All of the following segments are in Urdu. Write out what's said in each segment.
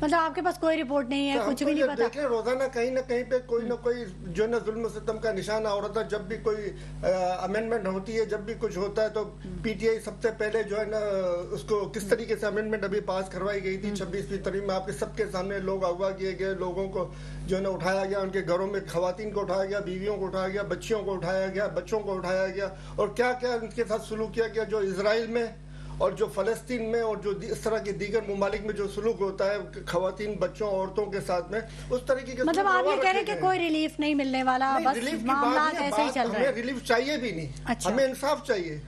مطلب آپ کے پاس کوئی رپورٹ نہیں ہے, کچھ بھی نہیں پتا؟ دیکھ رہے روزانہ کہیں نہ کہیں پہ کوئی نہ کوئی جو ہے نا ظلم و ستم کا نشانہ ہو رہا تھا. جب بھی کوئی امینڈمنٹ ہوتی ہے, جب بھی کچھ ہوتا ہے تو پی ٹی آئی سب سے پہلے جو ہے نا اس کو کس طریقے سے امینڈمنٹ ابھی پاس کروائی گئی تھی 26ویں ترمیم میں, آپ کے سب کے سامنے لوگ اغوا کیے گئے, لوگوں کو جو ہے نا اٹھایا گیا, ان کے گھروں میں خواتین کو اٹھایا گیا, بیویوں کو اٹھایا گیا, بچیوں کو اٹھایا گیا, بچوں کو اٹھایا گیا, اور کیا کیا ان کے ساتھ سلوک کیا گیا. جو اسرائیل میں اور جو فلسطین میں اور جو اس طرح کے دیگر ممالک میں جو سلوک ہوتا ہے خواتین, بچوں, عورتوں کے ساتھ میں, اس طریقے کے مطلب آپ یہ کہہ رہے ہیں کہ کوئی ریلیف نہیں ملنے والا, بس معاملات ایسے ہی چل رہے ہیں. ہمیں ریلیف چاہیے بھی نہیں, ہمیں انصاف چاہیے.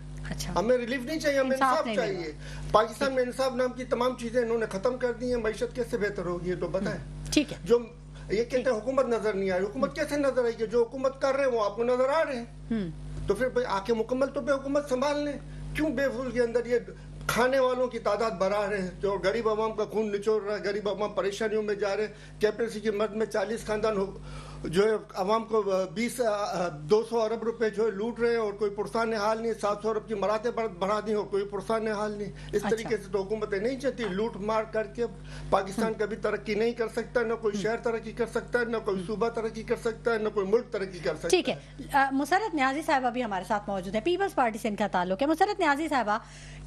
ہمیں ریلیف نہیں چاہیے, ہمیں انصاف چاہیے. پاکستان میں انصاف نام کی تمام چیزیں انہوں نے ختم کر دی ہیں. معیشت کیسے بہتر ہوگی یہ تو بتائیں. ٹھیک ہے, جو یہ کہتے ہیں حکومت نظر نہیں آ رہی, حکومت کیسے نظر آئے گی؟ جو حکومت کر رہے ہیں وہ آپ کو نظر آ رہے ہیں, تو پھر آ کے مکمل طور پہ حکومت سنبھال لیں. کیوں بے فضول کے اندر یہ کھانے والوں کی تعداد بڑھا رہے ہیں, جو غریب عوام کا خون نچوڑ رہا ہے, غریب عوام پریشانیوں میں جا رہے ہیں. کیپٹن سی کی مد میں 40 خاندان جو ہے عوام کو 200 ارب روپے جو ہے لوٹ رہے ہیں, اور کوئی پرسان حال نہیں. 700 ارب کی مراتب بڑھا دی اور کوئی پرسان حال نہیں. اس طریقے سے تو حکومتیں نہیں چاہتی. لوٹ مار کر کے پاکستان کبھی ترقی نہیں کر سکتا, نہ کوئی شہر ترقی کر سکتا ہے, نہ کوئی صوبہ ترقی کر سکتا ہے, نہ کوئی ملک ترقی کر سکتا ہے. ٹھیک ہے, مسرت نیازی صاحبہ بھی ہمارے ساتھ موجود ہے, پیپلز پارٹی سے ان کا تعلق ہے. مسرت نیازی صاحبہ,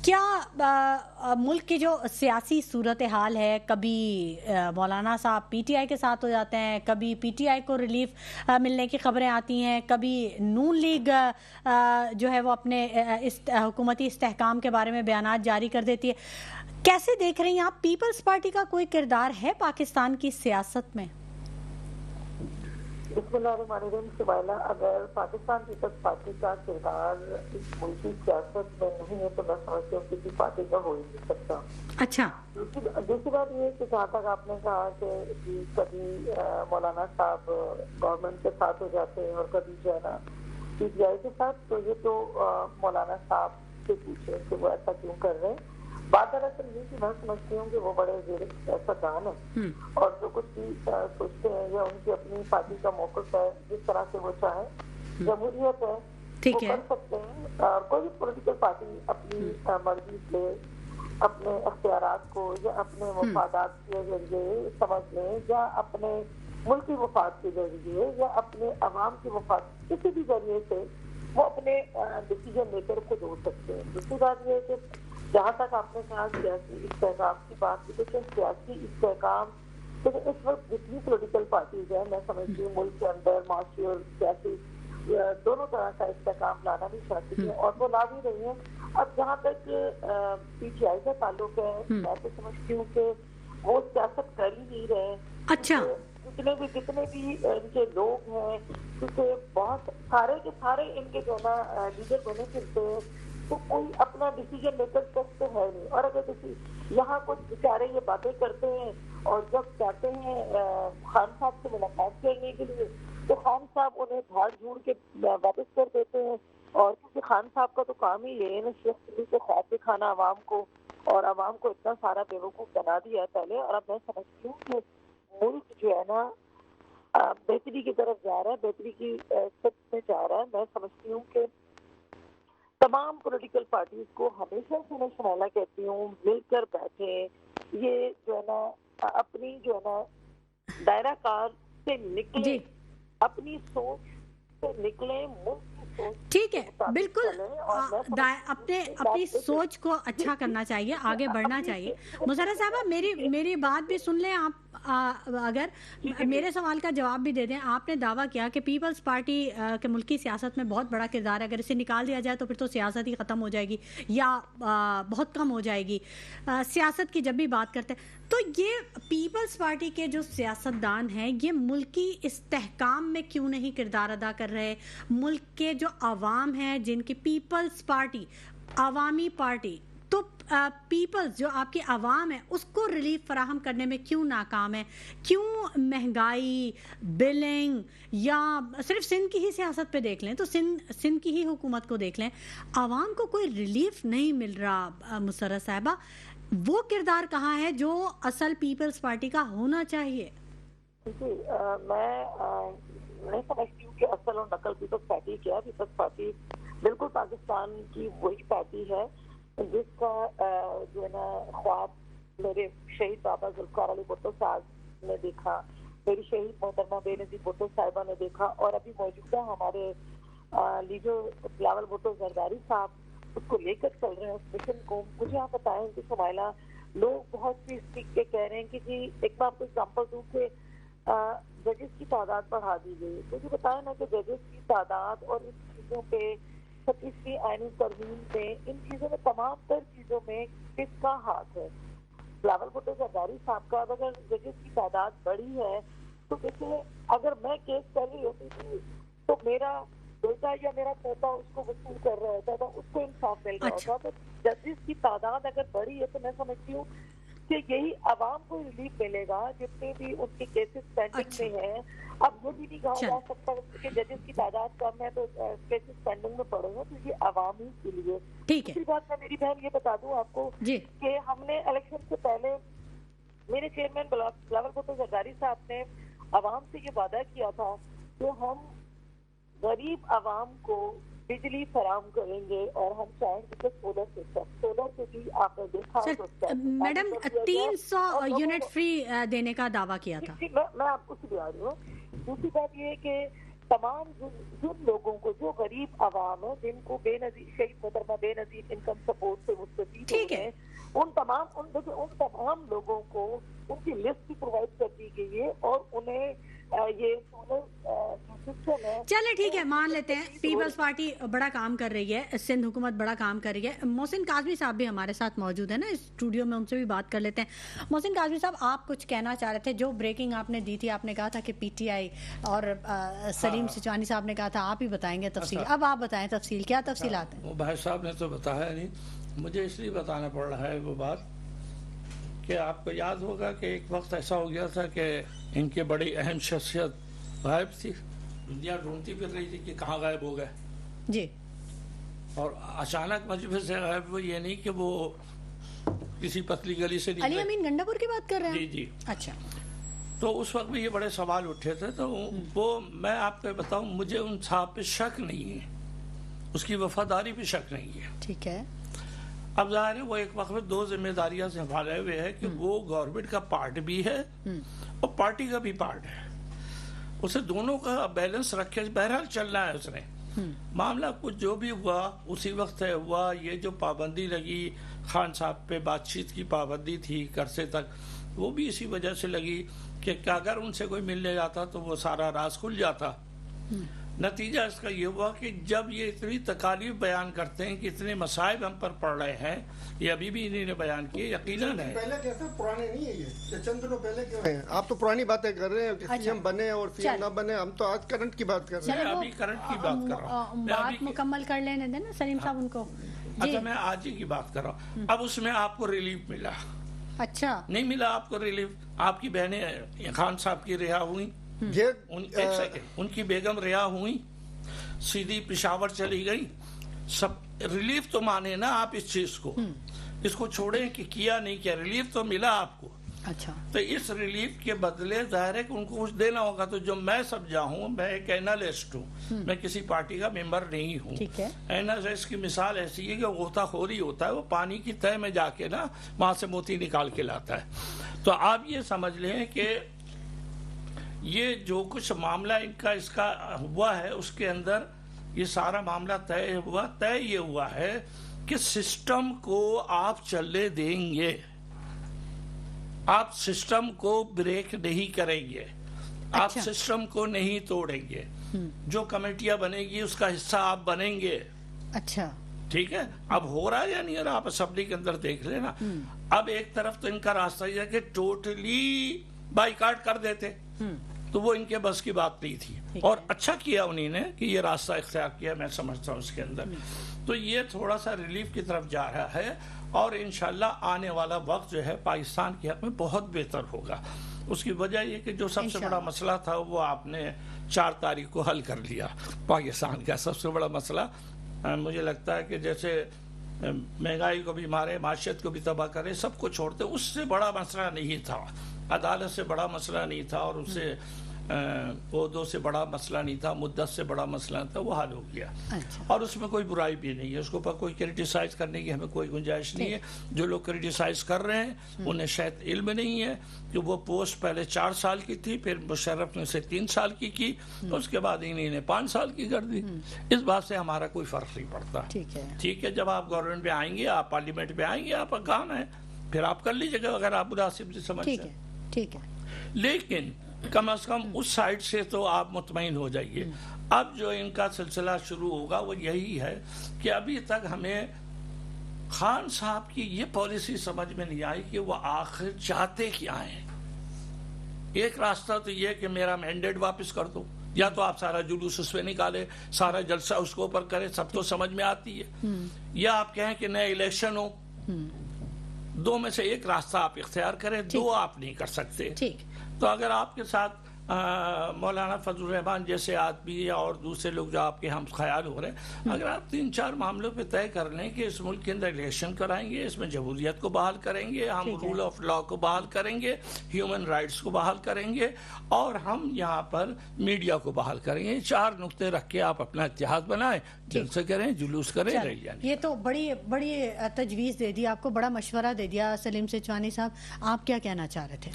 کیا ملک کی جو سیاسی صورتحال ہے, کبھی مولانا صاحب پی ٹی آئی کے ساتھ ہو جاتے ہیں, کبھی پی ٹی آئی کو ریلیف ملنے کی خبریں آتی ہیں, کبھی نون لیگ جو ہے وہ اپنے حکومتی استحکام کے بارے میں بیانات جاری کر دیتی ہے. کیسے دیکھ رہی ہیں آپ, پیپلز پارٹی کا کوئی کردار ہے پاکستان کی سیاست میں؟ بسم اللہ الرحمن الرحیم. سمائلہ, اگر پاکستان پیپلز پارٹی کا کردار اس ملکی سیاست میں نہیں ہے تو میں سمجھتی ہوں کسی پارٹی کا ہو ہی نہیں سکتا. اچھا, دوسری بات یہ کہ جہاں تک آپ نے کہا کہ کبھی مولانا صاحب گورنمنٹ کے ساتھ ہو جاتے ہیں اور کبھی جو ہے نا پی ٹی آئی کے ساتھ, تو یہ تو مولانا صاحب سے پوچھے کہ وہ ایسا کیوں کر رہے ہیں. بات دراصل یہ کہ میں سمجھتی ہوں کہ وہ بڑے سیاستدان ہیں, اور جو کچھ بھی سوچتے ہیں یا ان کی اپنی پارٹی کا موقف ہے, جس طرح سے وہ چاہیں, جمہوریت ہے, وہ کر سکتے ہیں. اور کوئی بھی پولیٹیکل پارٹی اپنی مرضی سے اپنے اختیارات کو یا اپنے مفادات کے ذریعے سمجھ لیں, یا اپنے ملکی مفاد کے ذریعے یا اپنے عوام کے مفاد کسی بھی ذریعے سے وہ اپنے ڈیسیجن میکر کو دو سکتے ہیں. دوسری بات یہ ہے کہ جہاں تک آپ نے کہا سیاسی استحکام کی بات کی, لیکن سیاسی استحکام لیکن اس وقت جتنی پولیٹیکل پارٹیز ہیں, میں سمجھتی ہوں ملک کے اندر معاشی اور سیاسی دونوں طرح کا استحکام لانا بھی چاہتی ہیں, اور وہ لا بھی رہی ہیں. اب جہاں تک پی ٹی آئی کا تعلق ہے, میں تو سمجھتی ہوں کہ وہ سیاست کر ہی نہیں رہے. اچھا, جتنے بھی ان کے لوگ ہیں, کیونکہ بہت سارے کے سارے ان کے جو ہے نا لیڈر بنے پھرتے ہیں, تو کوئی اپنا ڈیسیجن میکر تو ہے نہیں. اور اگر یہاں کچھ بیچارے یہ باتیں کرتے ہیں اور جب جاتے ہیں خان صاحب سے ملاقات کرنے کے لیے, تو خان صاحب انہیں بھاڑ جھوڑ کے واپس کر دیتے ہیں. اور کیونکہ خان صاحب کا تو کام ہی یہ ہے شیخ سے خواب دکھانا عوام کو, اور عوام کو اتنا سارا بیوقوف بنا دیا ہے پہلے. اور اب میں سمجھتی ہوں کہ ملک جو ہے نا بہتری کی طرف جا رہا ہے, بہتری کی سطح میں جا رہا ہے. میں سمجھتی ہوں کہ تمام پولیٹیکل پارٹیز کو ہمیشہ سے میں شمالہ کہتی ہوں مل کر بیٹھے, یہ جو ہے نا اپنی جو ہے نا دائرہ کار سے نکلے, اپنی سوچ سے نکلیں, ملک کی سوچ. ٹھیک ہے, بالکل اپنی سوچ کو اچھا کرنا چاہیے, آگے بڑھنا چاہیے. مسرت صاحبہ, میری بات بھی سن لیں آپ, اگر میرے سوال کا جواب بھی دے دیں. آپ نے دعویٰ کیا کہ پیپلز پارٹی کے ملکی سیاست میں بہت بڑا کردار ہے, اگر اسے نکال دیا جائے تو پھر تو سیاست ہی ختم ہو جائے گی یا بہت کم ہو جائے گی. سیاست کی جب بھی بات کرتے ہیں تو یہ پیپلز پارٹی کے جو سیاستدان ہیں یہ ملکی استحکام میں کیوں نہیں کردار ادا کر رہے؟ ملک کے جو عوام ہیں جن کی پیپلز پارٹی عوامی پارٹی, تو پیپلز جو آپ کی عوام ہے اس کو ریلیف فراہم کرنے میں کیوں ناکام ہے؟ کیوں مہنگائی, بلنگ, یا صرف سندھ کی ہی سیاست پہ دیکھ لیں تو سندھ کی ہی حکومت کو دیکھ لیں, عوام کو کوئی ریلیف نہیں مل رہا. مسرت صاحبہ, وہ کردار کہاں ہے جو اصل پیپلز پارٹی کا ہونا چاہیے؟ جی, میں نہیں سمجھتی ہوں کہ اصل اور نقل پیپلز پارٹی کیا. پیپلز پارٹی بالکل پاکستان کی وہی پارٹی ہے جس کا جو ہے نا خواب میرے شہید بابا ذوالفقار علی بھٹو صاحب نے دیکھا، میری شہید محترمہ بے نظیر بھٹو صاحبہ نے دیکھا، اور ابھی موجودہ ہمارے لیڈر بلاول بھٹو زرداری صاحب اس کو لے کر چل رہے ہیں اس مشن کو. مجھے آپ بتائیں کہ شمائلہ لوگ بہت سی اسٹیک کے کہہ رہے ہیں کہ جی ایک میں آپ کو اگزامپل دوں کہ ججز کی تعداد بڑھا دی گئی. مجھے بتائیں نا کہ ججز کی تعداد اور ان چیزوں پہ 36ویں آئینی ترمیم میں ان چیزوں میں تمام تر چیزوں میں کس کا ہاتھ ہے؟ بلاول بھٹو زرداری صاحب کا اگر ججز کی تعداد بڑی ہے تو دیکھیں اگر میں کیس کر رہی ہوتی تھی تو میرا بیٹا یا میرا پوتا اس کو وصول کر رہا ہوتا تھا، اس کو انصاف مل رہا ہوتا. تو ججز کی تعداد اگر بڑی ہے تو میں سمجھتی ہوں کہ یہی عوام کو ریلیف ملے گا جتنے بھی ان کے کیسز پینڈنگ میں ہیں. اب یہ بھی نہیں کہا جا سکتا کہ ججز کی تعداد کم ہے تو کیسز پینڈنگ میں پڑے ہیں، تو یہ عوام ہی کے لیے. دوسری بات میں میری بہن یہ بتا دوں آپ کو کہ ہم نے الیکشن سے پہلے میرے چیئرمین بلاول بھٹو زرداری صاحب نے عوام سے یہ وعدہ کیا تھا کہ ہم غریب عوام کو بجلی فراہم کریں گے اور ہم چاہیں گے کہ سولر سے بھی آپ نے دیکھا میڈم 300 یونٹ فری دینے کا دعویٰ کیا تھا. میں آپ کو سمجھا رہی ہوں. دوسری بات یہ ہے کہ تمام جن لوگوں کو جو غریب عوام ہے جن کو بے نظیر شہید محترمہ بے نظیر انکم سپورٹ سے مستفید ہیں ان تمام لوگوں کو ان کی لسٹ بھی پرووائڈ کر دی گئی ہے اور انہیں یہ چلے ٹھیک ہے مان لیتے ہیں پیپلز پارٹی بڑا کام کر رہی ہے، سندھ حکومت بڑا کام کر رہی ہے. محسن کاظمی صاحب بھی ہمارے ساتھ موجود ہیں نا اسٹوڈیو میں، ان سے بھی بات کر لیتے ہیں. محسن کاظمی صاحب آپ کچھ کہنا چاہ رہے تھے، جو بریکنگ آپ نے دی تھی، آپ نے کہا تھا کہ پی ٹی آئی اور سلیم سچوانی صاحب نے کہا تھا آپ ہی بتائیں گے تفصیل. اب آپ بتائیں تفصیل، کیا تفصیلات ہیں؟ وہ بھائی صاحب نے تو بتایا نہیں، مجھے اس لیے بتانا پڑ رہا ہے وہ بات کہ آپ کو یاد ہوگا کہ ایک وقت ایسا ہو گیا تھا کہ ان کے بڑی اہم شخصیت غائب تھی، دنیا ڈھونڈتی پھر رہی تھی کہ کہاں غائب ہو گئے جی، اور اچانک مجبور سے غائب ہوئے. یہ نہیں کہ وہ کسی پتلی گلی سے علی امین گنڈا پور کی بات کر رہے ہیں؟ جی اچھا. تو اس وقت بھی یہ بڑے سوال اٹھے تھے. تو وہ میں آپ کو بتاؤں، مجھے ان صاحب پہ شک نہیں ہے، اس کی وفاداری پہ شک نہیں ہے. ٹھیک ہے. اب ظاہر ہے وہ ایک وقت میں دو ذمہ داریاں سنبھالے ہوئے ہے کہ وہ گورنمنٹ کا پارٹ بھی ہے اور پارٹی کا بھی پارٹ ہے. اسے دونوں کا بیلنس رکھے بہرحال چلنا ہے. اس نے معاملہ کچھ جو بھی ہوا اسی وقت ہے ہوا. یہ جو پابندی لگی خان صاحب پہ، بات چیت کی پابندی تھی عرصے تک، وہ بھی اسی وجہ سے لگی کہ اگر ان سے کوئی ملنے جاتا تو وہ سارا راز کھل جاتا. نتیجہ اس کا یہ ہوا کہ جب یہ اتنی تکالیف بیان کرتے ہیں کہ اتنے مصائب ہم پر پڑ رہے ہیں، یہ ابھی بھی انہوں نے بیان کیے، یقیناً ہے. پہلے کیسے پرانے نہیں ہے یہ چند دنوں پہلے کیوں ہیں؟ آپ تو پرانی باتیں کر رہے ہیں کہ سی ایم بنے اور سی ایم نہ بنے. ہم تو آج کرنٹ کی بات کر رہے ہیں. میں ابھی کرنٹ کی بات کر رہا ہوں. بات مکمل کر لینے دیں نا سلیم صاحب ان کو. اچھا میں آج ہی کی بات کر رہا ہوں. اب اس میں آپ کو ریلیف ملا؟ اچھا نہیں ملا آپ کو ریلیف. آپ کی بہنیں خان صاحب کی رہا ہوئی، ایک سیکنڈ، ان کی بیگم رہا ہوئی، سیدھی پشاور چلی گئی. سب ریلیف تو مانے نا آپ اس چیز کو، اس کو چھوڑیں کہ کیا نہیں کیا، ریلیف تو ملا آپ کو. اچھا. تو اس ریلیف کے بدلے ظاہر ہے کہ ان کو کچھ دینا ہوگا. تو جو میں سمجھا ہوں، میں ایک اینالسٹ ہوں، میں کسی پارٹی کا ممبر نہیں ہوں. اینالسٹ کی مثال ایسی ہے کہ غوطہ خوری ہوتا ہے، وہ پانی کی تہہ میں جا کے نا وہاں سے موتی نکال کے لاتا ہے. تو آپ یہ سمجھ لیں کہ یہ جو کچھ معاملہ ان کا اس کا ہوا ہے، اس کے اندر یہ سارا معاملہ طے یہ ہوا ہے کہ سسٹم کو آپ چلنے دیں گے، آپ سسٹم کو بریک نہیں کریں گے، آپ سسٹم کو نہیں توڑیں گے. جو کمیٹیاں بنے گی اس کا حصہ آپ بنیں گے. اچھا ٹھیک ہے. اب ہو رہا ہے یا نہیں ہو رہا، آپ اسمبلی کے اندر دیکھ لینا. اب ایک طرف تو ان کا راستہ یہ ہے کہ ٹوٹلی بائیکاٹ کر دیتے، تو وہ ان کے بس کی بات نہیں تھی. اور اچھا کیا انہوں نے کہ یہ راستہ اختیار کیا، میں سمجھتا ہوں اس کے اندر. تو یہ تھوڑا سا ریلیف کی طرف جا رہا ہے اور انشاءاللہ آنے والا وقت جو ہے پاکستان کے حق میں بہت بہتر ہوگا. اس کی وجہ یہ کہ جو سب سے بڑا مسئلہ تھا وہ آپ نے 4 تاریخ کو حل کر لیا. پاکستان کا سب سے بڑا مسئلہ مجھے لگتا ہے کہ جیسے مہنگائی کو بھی مارے، معیشت کو بھی تباہ کرے، سب کو چھوڑتے، اس سے بڑا مسئلہ نہیں تھا، عدالت سے بڑا مسئلہ نہیں تھا، اور اس سے عہدوں سے بڑا مسئلہ نہیں تھا، مدت سے بڑا مسئلہ تھا، وہ حل ہو گیا. اچھا. اور اس میں کوئی برائی بھی نہیں ہے، اس کے اوپر کوئی کرٹیسائز کرنے کی ہمیں کوئی گنجائش نہیں ہے. جو لوگ کرٹیسائز کر رہے ہیں انہیں شاید علم نہیں ہے کہ وہ پوسٹ پہلے 4 سال کی تھی، پھر مشرف نے اسے 3 سال کی اس کے بعد انہیں نے 5 سال کی کر دی. اس بات سے ہمارا کوئی فرق نہیں پڑتا. ٹھیک ہے، جب آپ گورنمنٹ پہ آئیں گے، آپ پارلیمنٹ پہ آئیں گے، آپ کا کام ہے، پھر آپ کر لیجیے گا اگر آپ مناسب سے سمجھتے ہیں. ٹھیک ہے. لیکن کم از کم اس سائڈ سے تو آپ مطمئن ہو جائیے. اب جو ان کا سلسلہ شروع ہوگا وہ یہی ہے کہ ابھی تک ہمیں خان صاحب کی یہ پالیسی سمجھ میں نہیں آئی کہ وہ آخر چاہتے کیا ہیں. ایک راستہ تو یہ کہ میرا مینڈیٹ واپس کر دو، یا تو آپ سارا جلوس اس پہ نکالے، سارا جلسہ اس کو اوپر کرے، سب تو سمجھ میں آتی ہے، یا آپ کہیں کہ نئے الیکشن ہو. دو میں سے ایک راستہ آپ اختیار کریں، دو آپ نہیں کر سکتے. تو اگر آپ کے ساتھ مولانا فضل الرحمان جیسے آدمی اور دوسرے لوگ جو آپ کے ہم خیال ہو رہے ہیں، اگر آپ 3-4 معاملوں پہ طے کر لیں کہ اس ملک کے اندر الیکشن کرائیں گے، اس میں جمہوریت کو بحال کریں گے، ہم رول آف لا کو بحال کریں گے، ہیومن رائٹس کو بحال کریں گے، اور ہم یہاں پر میڈیا کو بحال کریں گے، 4 نقطے رکھ کے آپ اپنا اتحاد بنائیں، جلسے کریں، جلوس کریں. یہ تو بڑی تجویز دے دی آپ کو، بڑا مشورہ دے دیا سلیم سچوانی صاحب. آپ کیا کہنا چاہ رہے تھے؟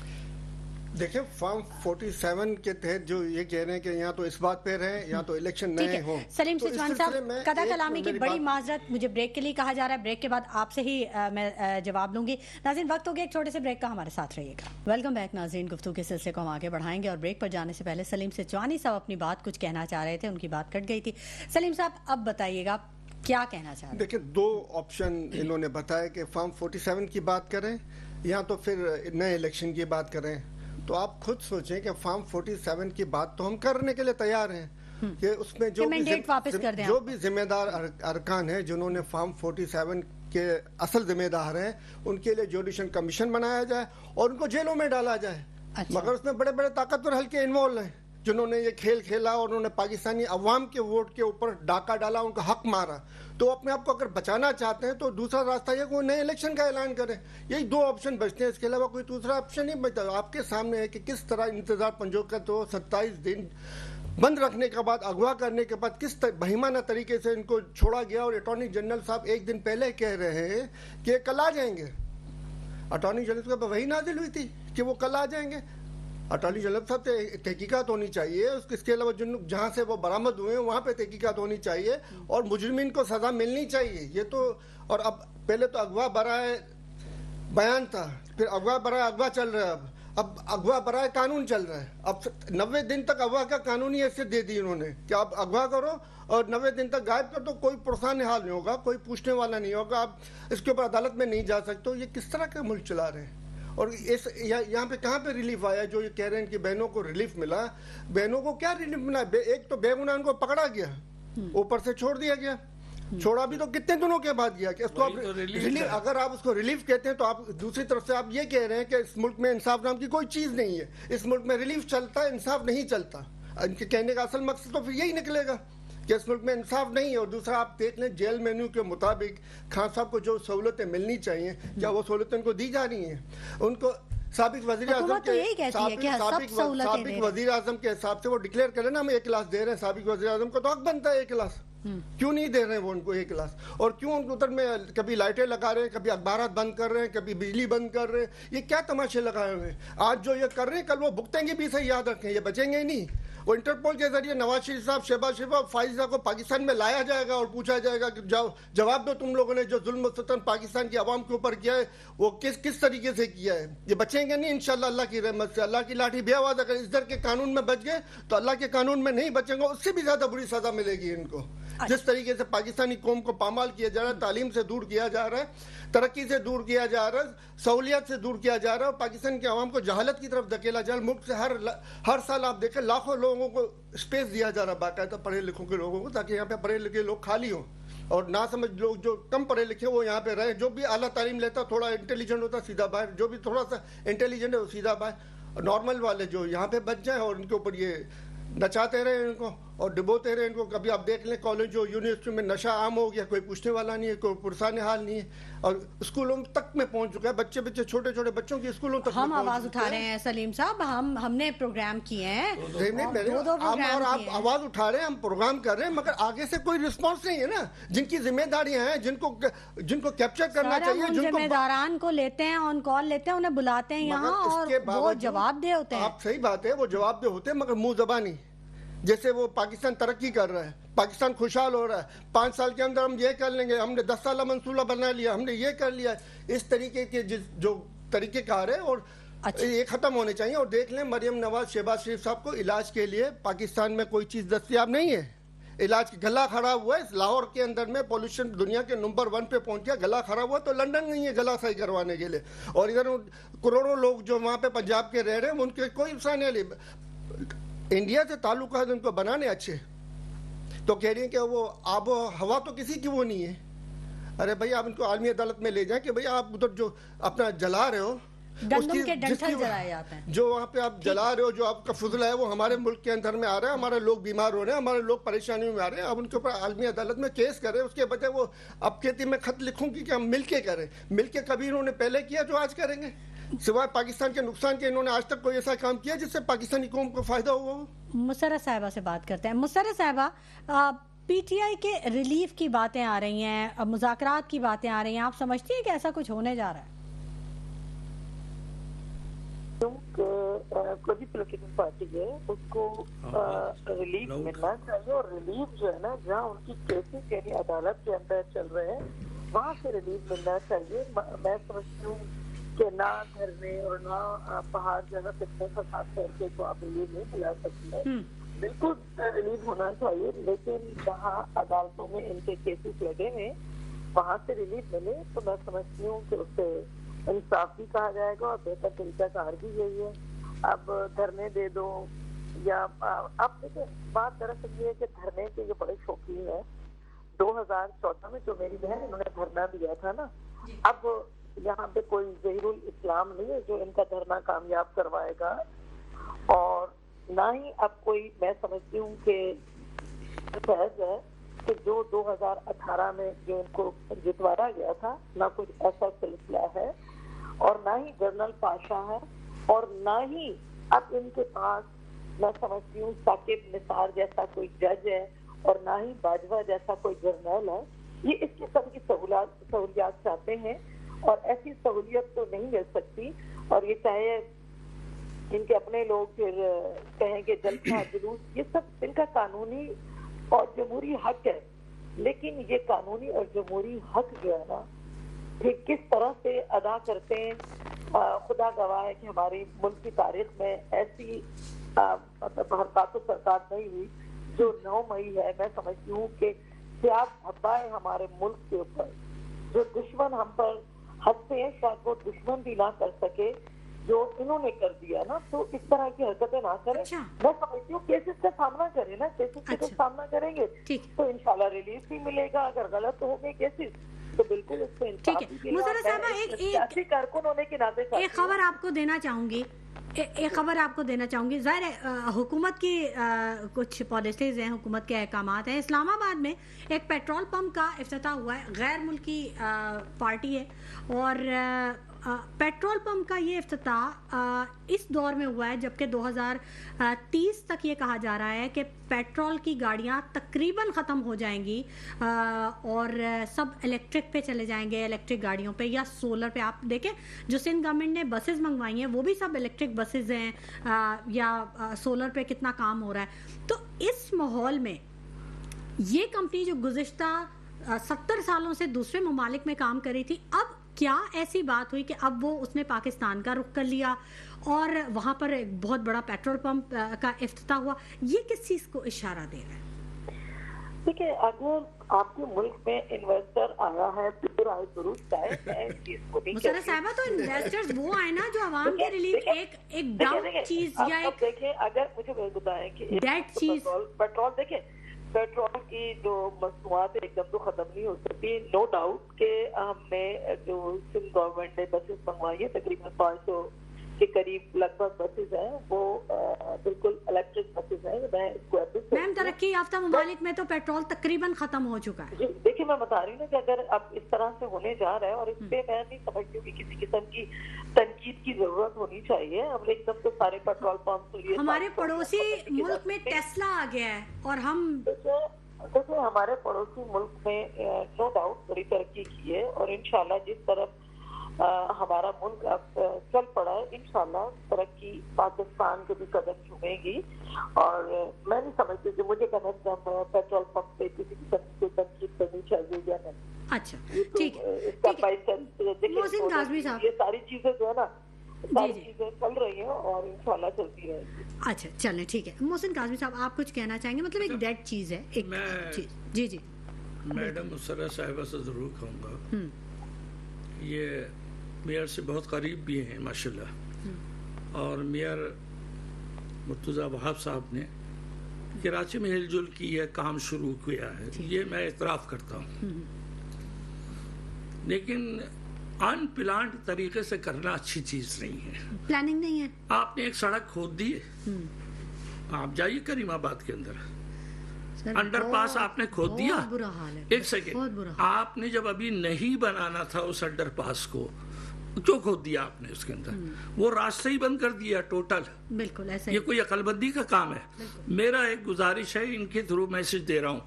دیکھیں فارم 47 کے تحت جو یہ کہہ رہے ہیں کہ یہاں تو اس بات پہ رہیں یا تو الیکشن نئے ہوں. سلیم سچوانی صاحب، قضا کلامی کی بڑی معذرت، مجھے بریک کے لیے کہا جا رہا ہے، بریک کے بعد آپ سے ہی میں جواب لوں گی. ناظرین وقت ہو گیا ایک چھوٹے سے بریک کا، ہمارے ساتھ رہیے گا. ویلکم بیک ناظرین، گفتگو کے سلسلے کو ہم آگے بڑھائیں گے، اور بریک پر جانے سے پہلے سلیم سچوانی صاحب اپنی بات کچھ کہنا چاہ رہے تھے، ان کی بات کٹ گئی تھی. سلیم صاحب اب بتائیے گا کیا کہنا چاہ رہے ہیں؟ دیکھیں 2 آپشن انہوں نے بتایا کہ فارم 47 کی بات کریں یا تو پھر نئے الیکشن کی بات کریں. تو آپ خود سوچیں کہ فارم 47 کی بات تو ہم کرنے کے لیے تیار ہیں کہ اس میں جو بھی ذمہ دار ارکان ہیں جنہوں نے فارم 47 کے اصل ذمہ دار ہیں، ان کے لیے جوڈیشل کمیشن بنایا جائے اور ان کو جیلوں میں ڈالا جائے. مگر اس میں بڑے بڑے طاقتور حلقے انوالو ہیں جنہوں نے یہ کھیل کھیلا اور انہوں نے پاکستانی عوام کے ووٹ کے اوپر ڈاکہ ڈالا، ان کا حق مارا. تو اپنے آپ کو اگر بچانا چاہتے ہیں تو دوسرا راستہ یہ کہ وہ نئے الیکشن کا اعلان کریں. یہی 2 آپشن بچتے ہیں، اس کے علاوہ کوئی دوسرا آپشن نہیں بچتا. آپ کے سامنے ہے کہ کس طرح انتظار پنجوں کا تو 27 دن بند رکھنے کے بعد، اغوا کرنے کے بعد کس بہیمانہ طریقے سے ان کو چھوڑا گیا. اور اٹارنی جنرل صاحب 1 دن پہلے کہہ رہے ہیں کہ کل آ جائیں گے. اٹارنی جنرل کو وہی نازل ہوئی تھی کہ وہ کل آ جائیں گے. اٹارنی جنرل صاحب سے تحقیقات ہونی چاہیے، اس کے علاوہ جہاں سے وہ برآمد ہوئے ہیں وہاں پہ تحقیقات ہونی چاہیے اور مجرمین کو سزا ملنی چاہیے. یہ تو، اور اب پہلے تو اغوا برائے بیان تھا، پھر اغوا برائے اغوا چل رہا ہے، اب اغوا برائے قانون چل رہا ہے. اب 90 دن تک اغوا کا قانونی حیثیت دے دی انہوں نے کہ آپ اغوا کرو اور 90 دن تک غائب کر دو، کوئی پرسان حال نہیں ہوگا، کوئی پوچھنے والا نہیں ہوگا، آپ اس کے اوپر عدالت میں نہیں جا سکتے. یہ کس طرح کا ملک چلا رہے ہیں؟ اور یہاں پہ کہاں پہ ریلیف آیا؟ جو یہ کہہ رہے ہیں کہ بہنوں کو ریلیف ملا، بہنوں کو کیا ریلیف ملا؟ ایک تو بے گناہ ان کو پکڑا گیا، اوپر سے چھوڑ دیا گیا. چھوڑا بھی تو کتنے دنوں کے بعد گیا کہ اس کو آپ ریلیف، اگر آپ اس کو ریلیف کہتے ہیں تو آپ دوسری طرف سے آپ یہ کہہ رہے ہیں کہ اس ملک میں انصاف نام کی کوئی چیز نہیں ہے، اس ملک میں ریلیف چلتا ہے، انصاف نہیں چلتا. ان کے کہنے کا اصل مقصد تو پھر یہی نکلے گا کہ اس ملک میں انصاف نہیں ہے. اور دوسرا آپ دیکھ لیں جیل مینیو کے مطابق خان صاحب کو جو سہولتیں ملنی چاہیے، کیا وہ سہولتیں ان کو دی جا رہی ہیں؟ ان کو سابق وزیر اعظم کے حساب سے وہ ڈکلیئر کریں نا ہم 1 کلاس دے رہے ہیں. سابق وزیر اعظم کو تو حق بنتا ہے 1 کلاس، کیوں نہیں دے رہے ہیں وہ ان کو 1 کلاس؟ اور کیوں ان کو ادھر میں کبھی لائٹیں لگا رہے ہیں، کبھی اخبارات بند کر رہے ہیں، کبھی بجلی بند کر رہے ہیں؟ یہ کیا تماشے لگائے ہوئے ہیں؟ آج جو یہ کر رہے ہیں کل وہ بھگتیں گے بھی، سے یاد رکھیں، یہ بچیں گے ہی نہیں. وہ انٹرپول کے ذریعے نواز شریف صاحب، شہباز شریف اور فائزہ کو پاکستان میں لایا جائے گا اور پوچھا جائے گا کہ جواب دو تم لوگوں نے جو ظلم و ستم پاکستان کی عوام کے اوپر کیا ہے وہ کس طریقے سے کیا ہے. یہ بچیں گے نہیں انشاءاللہ اللہ کی رحمت سے. اللہ کی لاٹھی بے آواز، اگر اس در کے قانون میں بچ گئے تو اللہ کے قانون میں نہیں بچیں گے، اس سے بھی زیادہ بری سزا ملے گی ان کو. جس طریقے سے پاکستانی قوم کو پامال کیا جا رہا ہے، تعلیم سے دور کیا جا رہا ہے، ترقی سے دور کیا جا رہا ہے، سہولیات سے دور کیا جا رہا ہے، اور پاکستان کے عوام کو جہالت کی طرف دھکیلا جا رہا ہے. ملک سے ہر سال آپ دیکھیں لاکھوں لوگوں کو اسپیس دیا جا رہا ہے، باقاعدہ پڑھے لکھوں کے لوگوں کو، تاکہ یہاں پہ پڑھے لکھے لوگ خالی ہوں اور نہ سمجھ لوگ جو کم پڑھے لکھے وہ یہاں پہ رہیں. جو بھی اعلیٰ تعلیم لیتا تھوڑا انٹیلیجنٹ ہوتا سیدھا باہر، جو بھی تھوڑا سا انٹیلیجنٹ ہے وہ سیدھا باہر. نارمل والے جو یہاں پہ بچ جائیں اور ان کے اوپر یہ نچاتے رہے ان کو اور ڈبوتے رہے ان کو. کبھی آپ دیکھ لیں کالج جو یونیورسٹی میں نشہ عام ہو گیا، کوئی پوچھنے والا نہیں ہے، کوئی پرسان حال نہیں ہے. اور اسکولوں تک میں پہنچ چکا ہے. بچے چھوٹے چھوٹے بچوں کی اسکولوں تک ہم آواز اٹھا رہے ہیں سلیم صاحب, ہم نے پروگرام کیے ہیں, اور آپ آواز اٹھا رہے ہیں, ہم پروگرام کر رہے ہیں, مگر آگے سے کوئی رسپانس نہیں ہے نا. جن کی ذمہ داریاں ہیں, جن کو کیپچر کرنا چاہیے, جن کو ذمہ داران کو لیتے ہیں, آن کال لیتے ہیں, انہیں بلاتے ہیں یہاں اور وہ جواب دہ ہوتے ہیں. آپ صحیح بات ہے, وہ جواب دہ ہوتے ہیں, مگر منہ زبانی. جیسے وہ پاکستان ترقی کر رہا ہے, پاکستان خوشحال ہو رہا ہے, 5 سال کے اندر ہم یہ کر لیں گے, ہم نے 10 سالہ منصوبہ بنا لیا, ہم نے یہ کر لیا. اس طریقے کے جو طریقے کار ہے اور یہ ختم ہونے چاہیے. اور دیکھ لیں مریم نواز, شہباز شریف صاحب کو علاج کے لیے پاکستان میں کوئی چیز دستیاب نہیں ہے. علاج کی گلا خراب ہوا ہے لاہور کے اندر میں, پولوشن دنیا کے نمبر 1 پہ پہنچ گیا, گلا خراب ہوا تو لندن نہیں ہے گلا صحیح کروانے کے لیے. اور ادھر کروڑوں لوگ جو وہاں پہ پنجاب کے رہ رہے ہیں, ان کے کوئی انسان نہیں. انڈیا سے تعلقات ان کو بنانے اچھے, تو کہہ رہی ہیں کہ وہ آب و ہوا تو کسی کی وہ نہیں ہے. ارے بھائی آپ ان کو عالمی عدالت میں لے جائیں کہ بھئی آپ ادھر جو اپنا جلا رہے ہو, گندم کے ڈنٹل جلائے جاتے ہیں, جو وہاں پہ آپ جلا رہے ہو, جو آپ کا فضلہ ہے وہ ہمارے ملک کے اندر میں آ رہا ہے, ہمارے لوگ بیمار ہو رہے ہیں, ہمارے لوگ پریشانیوں میں آ رہے ہیں. اب ان کے اوپر عالمی عدالت میں کیس کریں, اس کے بجائے وہ اب کہتی میں خط لکھوں گی کہ ہم مل کے کریں. مل کے کبھی انہوں نے پہلے کیا جو آج کریں گے, سوائے پاکستان کے نقصان کے انہوں نے آج تک کوئی ایسا کام کیا جس سے پاکستانی قوم کو فائدہ ہوا ہو. مسرت صاحبہ سے بات کرتے ہیں. مسرت صاحبہ, پی ٹی آئی کے ریلیف کی باتیں آ رہی ہیں, مذاکرات کی باتیں آ رہی ہیں, آپ سمجھتی ہیں کہ ایسا کچھ ہونے جا رہا ہے؟ کوئی بھی پولیٹیکل پارٹی ہے اس کو ریلیف ملنا چاہیے, اور ریلیف جو ہے نا جہاں ان کی کیسز یعنی عدالت کے اندر چل رہے ہیں وہاں سے ریلیف ملنا چاہیے. میں سمجھتی ہوں کہ نہ گھر میں اور نہ پہاڑ جگہ کتنے فساد کر کے تو آپ ریلیف نہیں دلا سکتے ہیں. بالکل ریلیف ہونا چاہیے, لیکن جہاں عدالتوں میں ان کے کیسز لگے ہیں وہاں سے ریلیف ملے تو میں سمجھتی ہوں کہ اس سے انصاف بھی کہا جائے گا اور بہتر طریقہ کار بھی یہی ہے. اب دھرنے دے دو یا اب دیکھیں بات دراصل یہ ہے کہ دھرنے کے جو بڑے شوقین ہیں, 2014 میں جو میری بہن انہوں نے دھرنا دیا تھا نا, اب یہاں پہ کوئی ظہیر الاسلام نہیں ہے جو ان کا دھرنا کامیاب کروائے گا, اور نہ ہی اب کوئی, میں سمجھتی ہوں کہ فیض ہے کہ جو 2018 میں جو ان کو جتوایا گیا تھا نہ کچھ ایسا سلسلہ ہے, اور نہ ہی جنرل پاشا ہے, اور نہ ہی اب ان کے پاس میں سمجھتی ہوں ثاقب نثار جیسا کوئی جج ہے, اور نہ ہی باجوہ جیسا کوئی جرنیل ہے. یہ اس قسم کی سہولیات چاہتے ہیں, اور ایسی سہولیت تو نہیں مل سکتی. اور یہ چاہے ان کے اپنے لوگ پھر کہیں کہ جلسہ جلوس, یہ سب ان کا قانونی اور جمہوری حق ہے, لیکن یہ قانونی اور جمہوری حق جو ہے نا پھر کس طرح سے ادا کرتے ہیں. خدا گواہ ہے کہ ہماری ملک کی تاریخ میں ایسی مطلب حرکات و سرکات نہیں ہوئی جو 9 مئی ہے. میں سمجھتی ہوں کہ سیاہ دھبا ہے ہمارے ملک کے اوپر, جو دشمن ہم پر ہنستے ہیں شاید وہ دشمن بھی نہ کر سکے جو انہوں نے کر دیا نا. تو اس طرح کی حرکتیں نہ کریں. میں سمجھتی ہوں کیسز کا سامنا کریں نا, کیسز کا سامنا کریں گے تو انشاءاللہ ریلیف بھی ملے گا. اگر غلط ہو گئے کیسز تو بالکل اس سے انصاف بھی ملے گا. سیاسی کارکن ہونے کے ناطے ایک خبر آپ کو دینا چاہوں گی, ظاہر ہے حکومت کی کچھ پالیسیز ہیں, حکومت کے احکامات ہیں. اسلام آباد میں ایک پیٹرول پمپ کا افتتاح ہوا ہے, غیر ملکی پارٹی ہے, اور پیٹرول پمپ کا یہ افتتاح اس دور میں ہوا ہے جبکہ 2030 تک یہ کہا جا رہا ہے کہ پیٹرول کی گاڑیاں تقریباً ختم ہو جائیں گی اور سب الیکٹرک پہ چلے جائیں گے, الیکٹرک گاڑیوں پہ یا سولر پہ. آپ دیکھیں جو سندھ گورنمنٹ نے بسز منگوائی ہیں وہ بھی سب الیکٹرک بسز ہیں یا سولر پہ کتنا کام ہو رہا ہے. تو اس ماحول میں یہ کمپنی جو گزشتہ 70 سالوں سے دوسرے ممالک میں کام کری تھی, اب کیا ایسی بات ہوئی کہ اب وہ اس نے پاکستان کا رخ کر لیا اور وہاں پر ایک بہت بڑا پیٹرول پمپ کا افتتاح ہوا؟ یہ کس چیز کو اشارہ دے رہا ہے؟ دیکھیں اگر آپ کے ملک میں انویسٹر آیا ہے تو رائے درست ہے, میں اس چیز کو نہیں مسرت صاحبہ تو انویسٹرز وہ آئے نا جو عوام کے ریلیف ایک ڈاؤن چیز یا ایک دیکھیں, اگر مجھے بتائیں کہ ڈیڈ چیز پیٹرول دیکھیں پیٹرول کی جو مصنوعات ایک دم تو ختم نہیں ہو سکتی. نو ڈاؤٹ کہ ہم نے جو سندھ گورنمنٹ نے بسز منگوائی ہے تقریباً کے قریب لگ بھگ بسز ہیں وہ بالکل الیکٹرک بسز ہیں. میں اس کو میم ترقی یافتہ ممالک میں تو پیٹرول تقریباً ختم ہو چکا ہے. جی دیکھیے میں بتا رہی ہوں نا کہ اگر اب اس طرح سے ہونے جا رہا ہے اور اس پہ میں نہیں سمجھتی ہوں کہ کسی قسم کی تنقید کی ضرورت ہونی چاہیے. ہم ایک دم سے سارے پیٹرول پمپ ہمارے پڑوسی ملک میں ٹیسلا آ گیا ہے اور ہم دیکھیں ہمارے پڑوسی ملک میں نو ڈاؤٹ بڑی ترقی کی ہے اور انشاءاللہ جس طرف ہمارا ملک اب چل پڑا ہے انشاءاللہ ترقی پاکستان کے بھی قدم چومے گی. اور میں نہیں سمجھتی کہ مجھے پیٹرول پمپ پہ کسی قسم کی تنقید کرنی چاہیے یا نہیں. اچھا ٹھیک محسن کاظمی صاحب یہ ساری چیزیں جو ہے نا ساری چیزیں چل رہی ہیں اور انشاءاللہ چلتی رہے گی. اچھا چلیں ٹھیک ہے. محسن کاظمی صاحب آپ کچھ کہنا چاہیں گے؟ مطلب ایک ڈیڈ چیز ہے ایک چیز. جی جی میڈم مسرہ صاحبہ سے ضرور کہوں گا یہ میئر سے بہت قریب بھی ہیں ماشاءاللہ اور میئر مرتضی وہاب صاحب نے کراچی میں ہل جل کی ہے کام شروع کیا ہے یہ میں اعتراف کرتا ہوں لیکن ان پلانڈ طریقے سے کرنا اچھی چیز نہیں ہے. پلاننگ نہیں ہے. آپ نے ایک سڑک کھود دی ہے آپ جائیے کریم آباد کے اندر انڈر پاس آپ نے کھود دیا. برا حال ہے. ایک سیکنڈ آپ نے جب ابھی نہیں بنانا تھا اس انڈر پاس کو کیوں کھود دیا آپ نے اس کے اندر وہ راستہ ہی بند کر دیا ٹوٹل. بالکل ایسا یہ کوئی عقل بندی کا کام ہے. میرا ایک گزارش ہے ان کے تھرو میسج دے رہا ہوں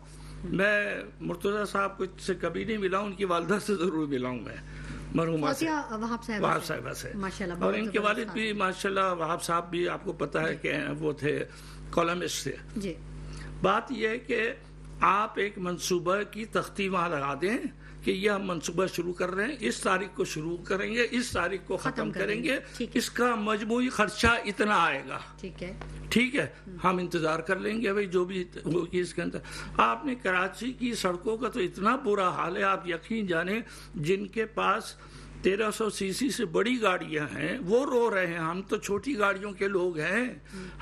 میں مرتضی صاحب کو سے کبھی نہیں ملا ان کی والدہ سے ضرور ملا ہوں میں مرحومہ سے وہاب صاحبہ سے اور ان کے والد بھی ماشاءاللہ وہاب صاحب بھی آپ کو پتا ہے کہ وہ تھے کالمسٹ تھے. جی بات یہ ہے کہ آپ ایک منصوبہ کی تختی وہاں لگا دیں کہ یہ ہم منصوبہ شروع کر رہے ہیں اس تاریخ کو شروع کریں گے اس تاریخ کو ختم کریں گے اس کا مجموعی خرچہ اتنا آئے گا. ٹھیک ہے ہم انتظار کر لیں گے جو بھی ہوگی اس کے اندر. آپ نے کراچی کی سڑکوں کا تو اتنا برا حال ہے آپ یقین جانیں جن کے پاس 1300 سی سی سے بڑی گاڑیاں ہیں وہ رو رہے ہیں. ہم تو چھوٹی گاڑیوں کے لوگ ہیں